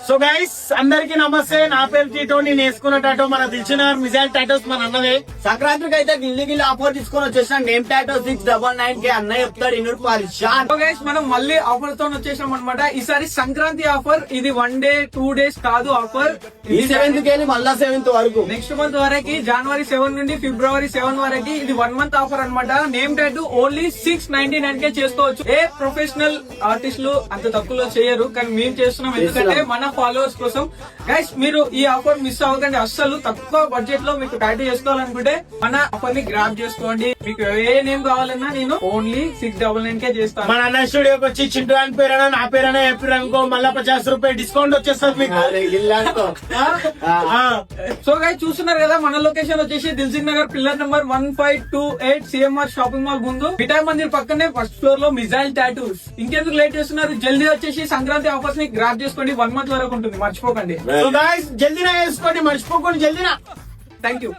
So guys అందరికి నమస్తే, నా పేరు టీటో. నేను వేసుకున్న టాటో మన దిల్చిన మిజైల్ టాటోస్ మన అన్నదే. సంక్రాంతికి అయితే గిల్లి ఆఫర్ తీసుకొని వచ్చేసిన నేమ్ టాటో 699 కి అన్న చెప్తాడు ఇన్నూరు పరిషాన్. గైస్ మనం మళ్ళీ ఆఫర్ తో వచ్చేసాం అనమాట. ఈసారి సంక్రాంతి ఆఫర్. ఇది 1 డే 2 days కాదు ఆఫర్. ఈ 7th కి వెళ్ళి మళ్ళా 7th వరకు, నెక్స్ట్ మంత్ వరకు జనవరి 7 నుండి ఫిబ్రవరి 7 వరకు ఇది 1 month ఆఫర్ అనమాట. నేమ్ టాటూ ఓన్లీ 699 కే చేసుకోవచ్చు. ఏ ప్రొఫెషనల్ ఆర్టిస్టులు అంత తక్కువలో చేయరు, కానీ మేము చేస్తున్నాం ఎందుకంటే మన ఫాలోవర్స్ కోసం. గైస్ మీరు ఈ ఆఫర్ మిస్ అవ్వకండి అస్సలు. తక్కువ బడ్జెట్ లో మీకు టాటూ చేసుకోవాలనుకుంటే మన ఆఫర్ ని గ్రాబ్ చేసుకోండి. మీకు ఏ నేమ్ కావాలన్నా నేను ఓన్లీ 699 కే చేస్తాను. మన అన్న స్టూడియోకి వచ్చి చింటూ అని పేరైనా నా పేరైనా చెప్పారు అనుకో, మళ్ళా 50 రూపాయలు డిస్కౌంట్ వచ్చేస్తుంది మీకు. సో గైస్ చూస్తున్నారు కదా, మన లొకేషన్ వచ్చేసి Dilsukh Nagar pillar number 1528 CMR shopping mall ముందు విఠాయ్ మందిర్ పక్కనే ఫస్ట్ ఫ్లోర్ లో మిజైల్ టాటూస్. ఇంకెందుకు లేట్ చేస్తున్నారు, జల్దీ వచ్చేసి సంక్రాంతి ఆఫర్స్ ని గ్రాబ్ చేసుకోండి. 1 month వరకు ఉంటుంది, మర్చిపోకండి. సో గైస్ జల్దీనా వేసుకోండి, మర్చిపోకండి జల్దీనా. Thank you.